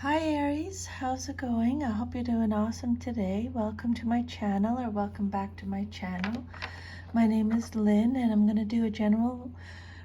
Hi Aries, how's it going? I hope you're doing awesome today. Welcome to my channel, or welcome back to my channel. My name is Lynn and I'm going to do a general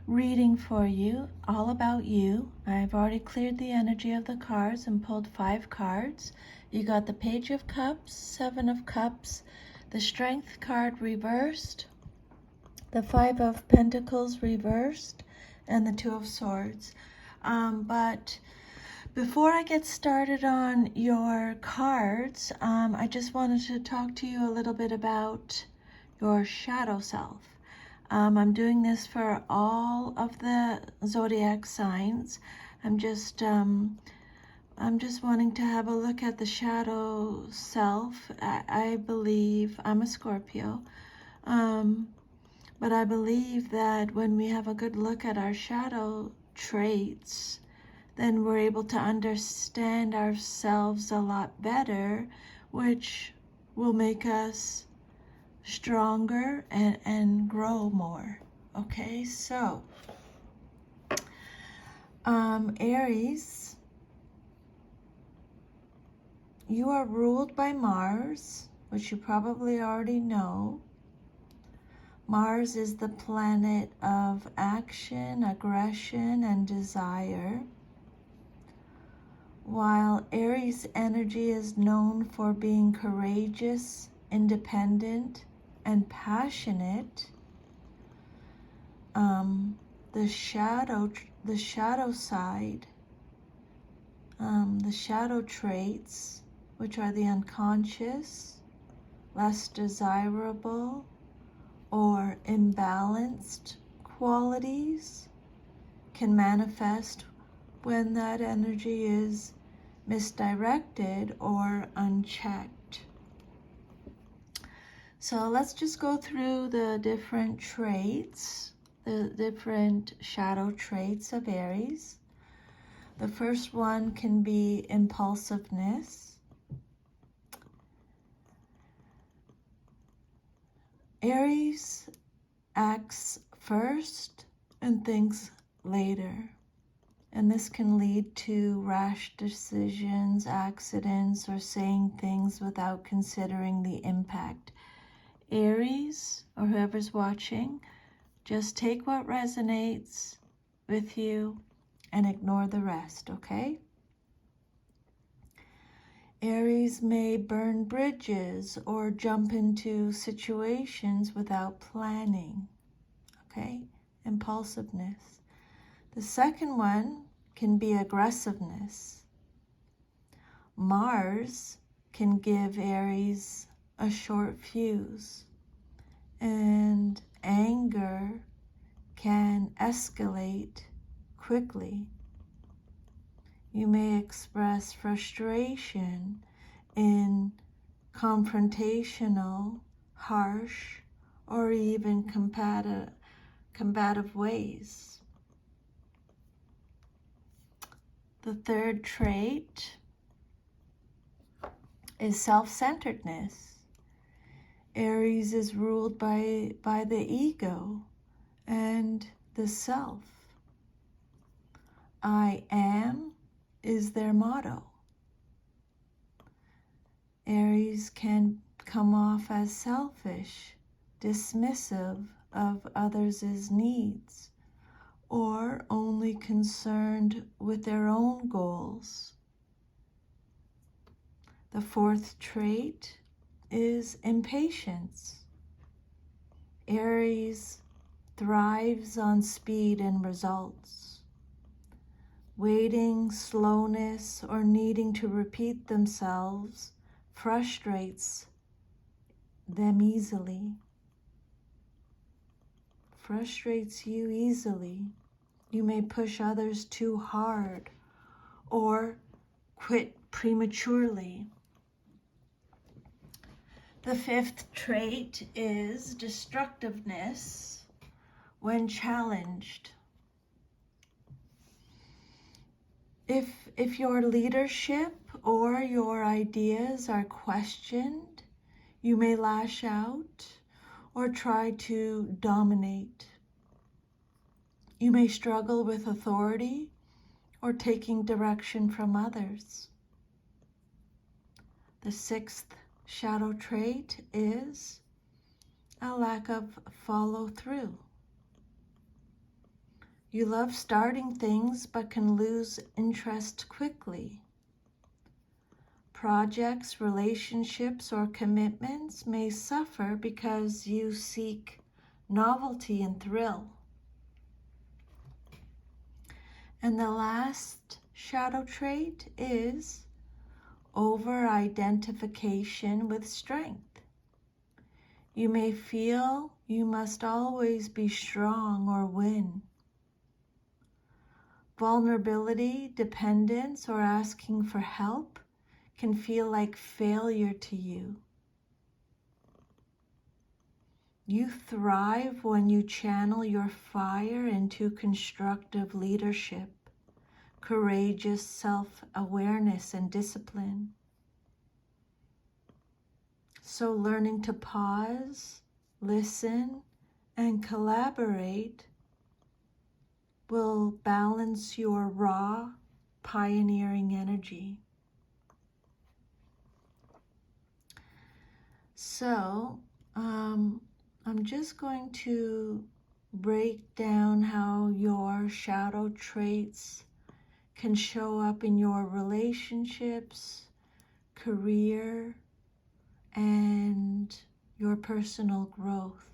reading for you, all about you. I've already cleared the energy of the cards and pulled 5 cards. You got the Page of Cups, 7 of Cups, the Strength card reversed, the 5 of Pentacles reversed, and the 2 of Swords. But before I get started on your cards, I just wanted to talk to you a little bit about your shadow self. I'm doing this for all of the zodiac signs. I'm just wanting to have a look at the shadow self. I believe I'm a Scorpio, but I believe that when we have a good look at our shadow traits, then we're able to understand ourselves a lot better, which will make us stronger and grow more. Okay, so Aries, you are ruled by Mars, which you probably already know. Mars is the planet of action, aggression, and desire. While Aries energy is known for being courageous, independent, and passionate, the shadow side, the shadow traits, which are the unconscious, less desirable, or imbalanced qualities, can manifest when that energy is misdirected or unchecked. So let's just go through the different traits, the different shadow traits of Aries. The first one can be impulsiveness. Aries acts first and thinks later. And this can lead to rash decisions, accidents, or saying things without considering the impact. Aries, or whoever's watching, just take what resonates with you and ignore the rest, okay? Aries may burn bridges or jump into situations without planning, okay? Impulsiveness. The second one can be aggressiveness. Mars can give Aries a short fuse, and anger can escalate quickly. You may express frustration in confrontational, harsh, or even combative ways. The third trait is self-centeredness. Aries is ruled by the ego and the self. I am is their motto. Aries can come off as selfish, dismissive of others' needs, or only concerned with their own goals. The fourth trait is impatience. Aries thrives on speed and results. Waiting, slowness, or needing to repeat themselves frustrates them easily. Frustrates you easily. You may push others too hard or quit prematurely. The fifth trait is destructiveness when challenged. If your leadership or your ideas are questioned, you may lash out or try to dominate. You may struggle with authority or taking direction from others. The sixth shadow trait is a lack of follow through. You love starting things but can lose interest quickly. Projects, relationships, or commitments may suffer because you seek novelty and thrill. And the last shadow trait is over-identification with strength. You may feel you must always be strong or win. Vulnerability, dependence, or asking for help can feel like failure to you. You thrive when you channel your fire into constructive leadership, courageous self-awareness, and discipline. So learning to pause, listen, and collaborate will balance your raw, pioneering energy. So, I'm just going to break down how your shadow traits can show up in your relationships, career, and your personal growth,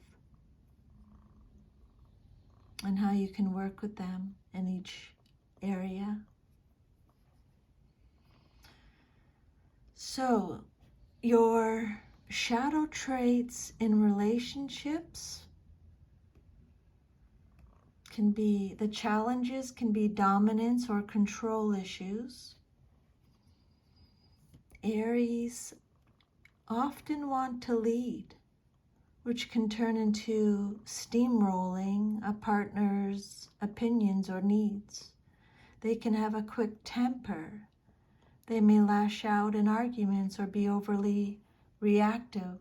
and how you can work with them in each area. So, your shadow traits in relationships can be, the challenges can be dominance or control issues. Aries often want to lead, which can turn into steamrolling a partner's opinions or needs. They can have a quick temper. They may lash out in arguments or be overly reactive.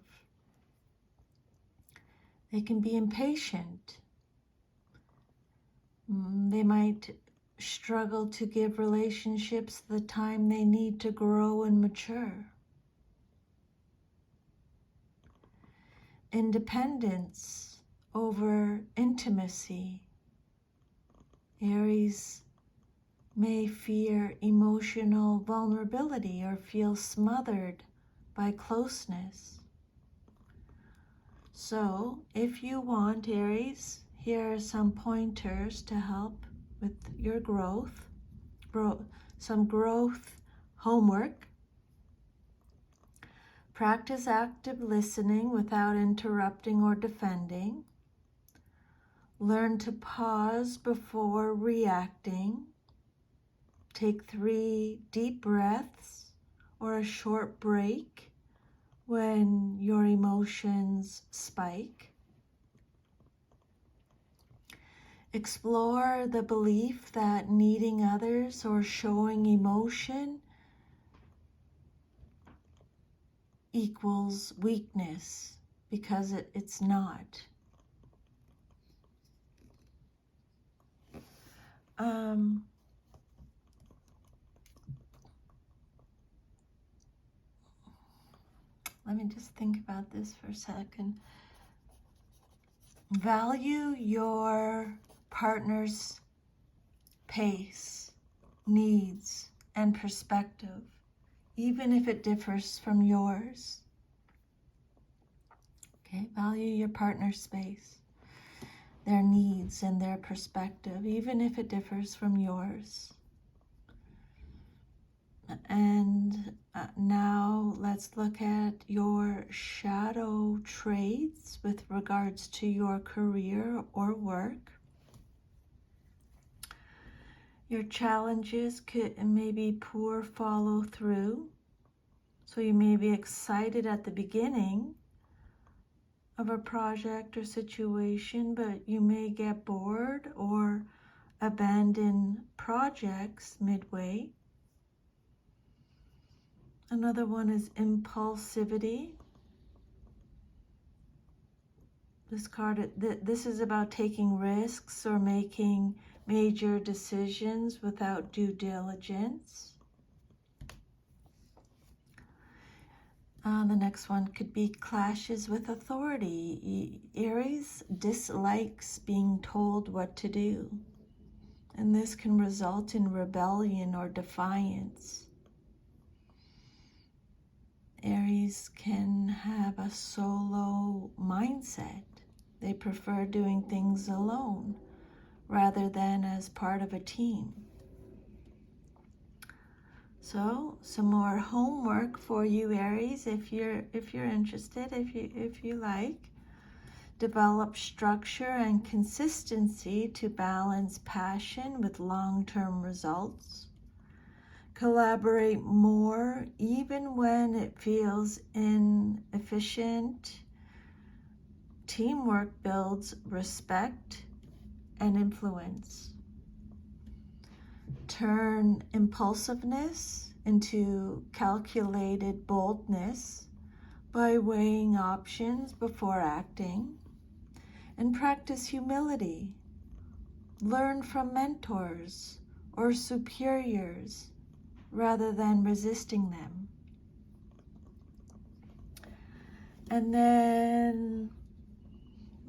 They can be impatient. They might struggle to give relationships the time they need to grow and mature. Independence over intimacy. Aries may fear emotional vulnerability or feel smothered by closeness. So, if you want, Aries, here are some pointers to help with your growth, some growth homework. Practice active listening without interrupting or defending. Learn to pause before reacting. Take 3 deep breaths or a short break when your emotions spike. Explore the belief that needing others or showing emotion equals weakness, because it's not. Let me just think about this for a second. Value your partner's pace, needs, and perspective, even if it differs from yours. Okay, value your partner's space, their needs, and their perspective, even if it differs from yours. And now let's look at your shadow traits with regards to your career or work. Your challenges may be poor follow through. So you may be excited at the beginning of a project or situation, but you may get bored or abandon projects midway. Another one is impulsivity. This card, this is about taking risks or making major decisions without due diligence. The next one could be clashes with authority. Aries dislikes being told what to do, and this can result in rebellion or defiance. Aries can have a solo mindset. They prefer doing things alone rather than as part of a team. So, some more homework for you, Aries, if you're interested, if you like. Develop structure and consistency to balance passion with long-term results. Collaborate more even when it feels inefficient. Teamwork builds respect and influence. Turn impulsiveness into calculated boldness by weighing options before acting. And practice humility. Learn from mentors or superiors rather than resisting them. And then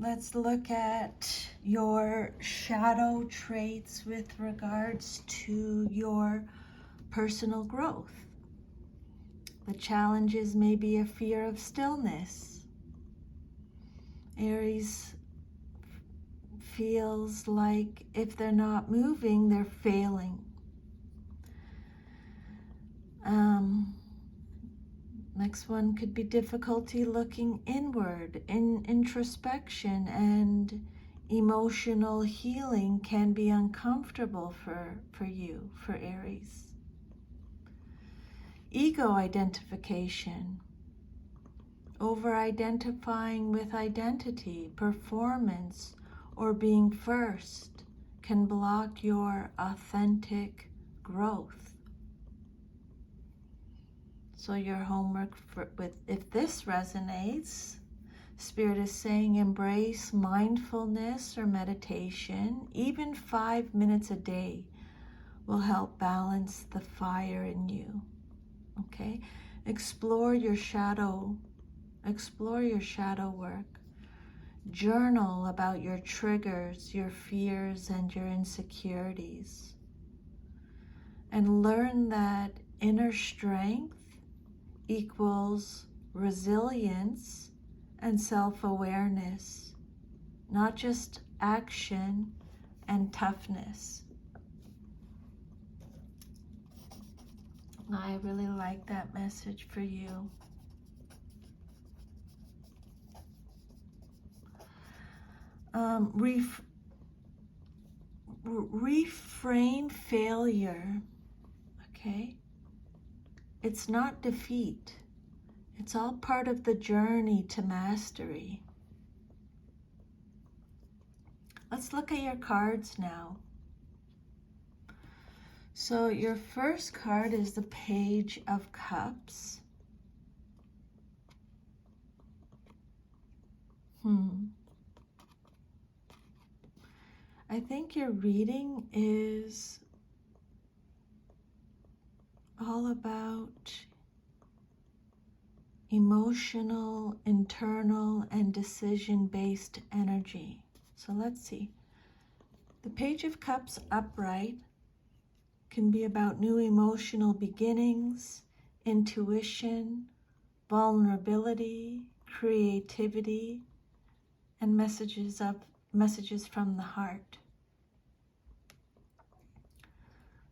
let's look at your shadow traits with regards to your personal growth. The challenges may be a fear of stillness. Aries feels like if they're not moving, they're failing. Next one could be difficulty looking inward. Introspection and emotional healing can be uncomfortable for you, for Aries. Ego identification. Over-identifying with identity, performance, or being first can block your authentic growth. So your homework if this resonates, Spirit is saying embrace mindfulness or meditation. Even 5 minutes a day will help balance the fire in you. Okay? Explore your shadow work. Journal about your triggers, your fears, and your insecurities. And learn that inner strength equals resilience and self-awareness, not just action and toughness. I really like that message for you. Reframe failure, okay? It's not defeat. It's all part of the journey to mastery. Let's look at your cards now. So your first card is the Page of Cups. I think your reading is all about emotional, internal, and decision-based energy. So let's see. The Page of Cups upright can be about new emotional beginnings, intuition, vulnerability, creativity, and messages from the heart.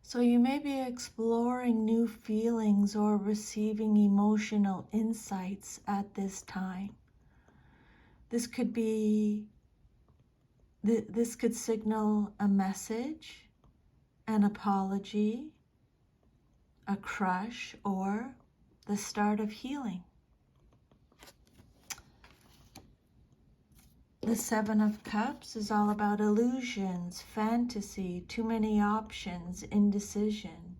So you may be exploring new feelings or receiving emotional insights at this time. This could signal a message, an apology, a crush, or the start of healing. The Seven of Cups is all about illusions, fantasy, too many options, indecision.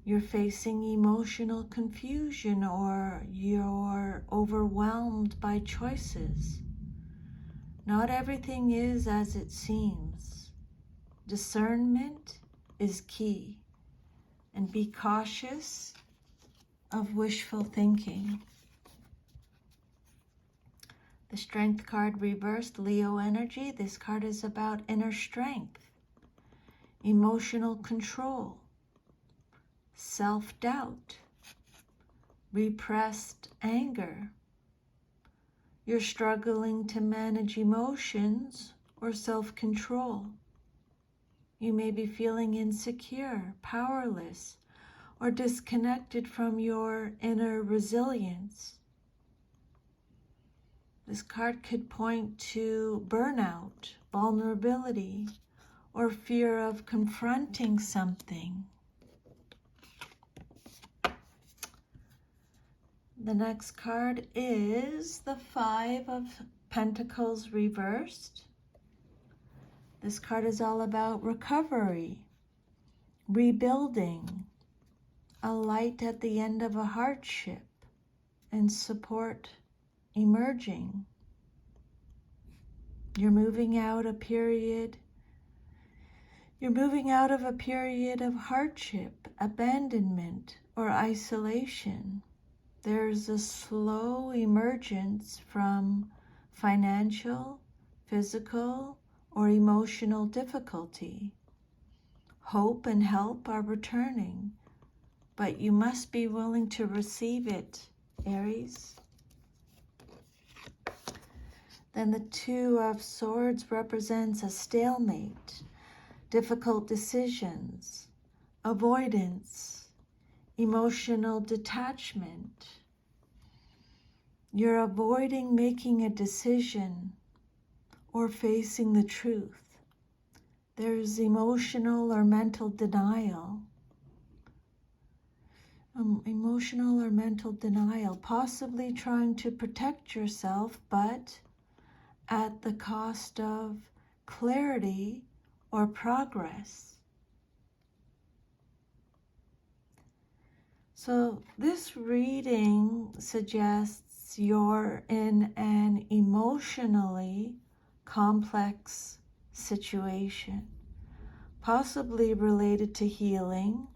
You're facing emotional confusion or you're overwhelmed by choices. Not everything is as it seems. Discernment is key, and be cautious of wishful thinking. The Strength card reversed, Leo energy. This card is about inner strength, emotional control, self-doubt, repressed anger. You're struggling to manage emotions or self-control. You may be feeling insecure, powerless, or disconnected from your inner resilience. This card could point to burnout, vulnerability, or fear of confronting something. The next card is the Five of Pentacles reversed. This card is all about recovery, rebuilding, a light at the end of a hardship, and support emerging. You're moving out of a period of hardship, abandonment, or isolation. There's a slow emergence from financial, physical, or emotional difficulty. Hope and help are returning, but you must be willing to receive it, Aries. Then the Two of Swords represents a stalemate, difficult decisions, avoidance, emotional detachment. You're avoiding making a decision or facing the truth. There's emotional or mental denial. Possibly trying to protect yourself, but at the cost of clarity or progress. So this reading suggests you're in an emotionally complex situation, possibly related to healing,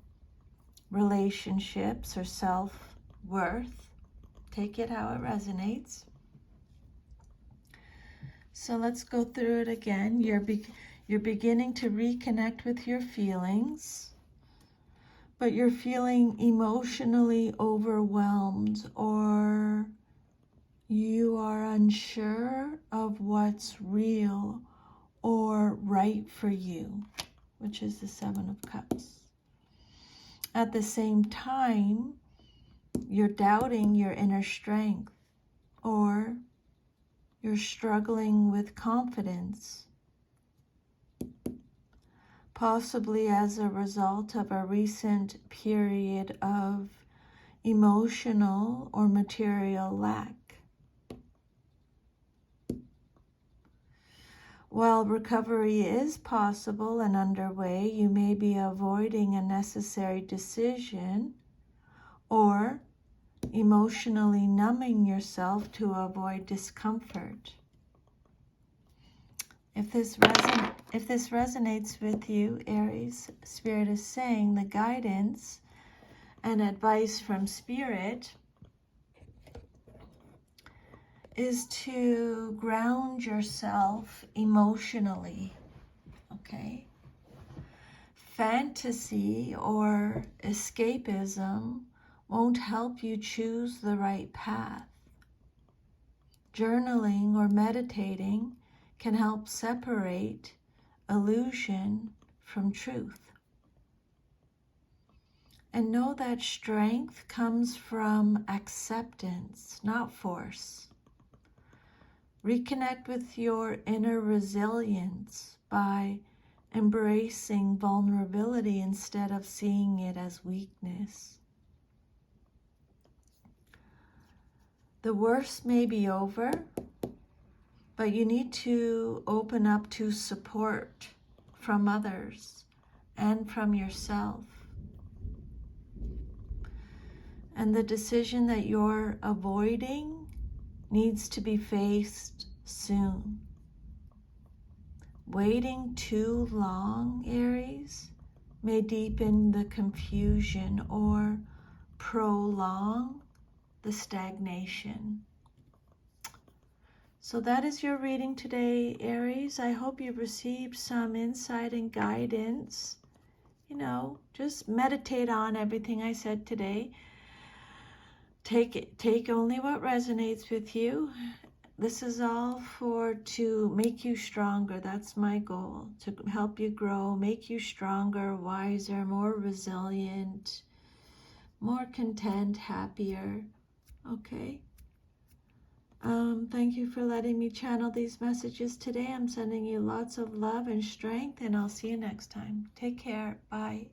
relationships, or self-worth. Take it how it resonates. So let's go through it again. You're beginning to reconnect with your feelings, but you're feeling emotionally overwhelmed, or you are unsure of what's real or right for you, which is the Seven of Cups. At the same time, you're doubting your inner strength, or you're struggling with confidence, possibly as a result of a recent period of emotional or material lack. While recovery is possible and underway, you may be avoiding a necessary decision or emotionally numbing yourself to avoid discomfort. If this resonates with you, Aries, Spirit is saying the guidance and advice from Spirit is to ground yourself emotionally, okay? Fantasy or escapism won't help you choose the right path. Journaling or meditating can help separate illusion from truth. And know that strength comes from acceptance, not force. Reconnect with your inner resilience by embracing vulnerability instead of seeing it as weakness. The worst may be over, but you need to open up to support from others and from yourself. And the decision that you're avoiding needs to be faced soon. Waiting too long, Aries, may deepen the confusion or prolong the stagnation. So that is your reading today, Aries. I hope you received some insight and guidance. You know, just meditate on everything I said today. Take only what resonates with you. This is all to make you stronger. That's my goal, to help you grow, make you stronger, wiser, more resilient, more content, happier. Okay. Thank you for letting me channel these messages today. I'm sending you lots of love and strength, and I'll see you next time. Take care. Bye.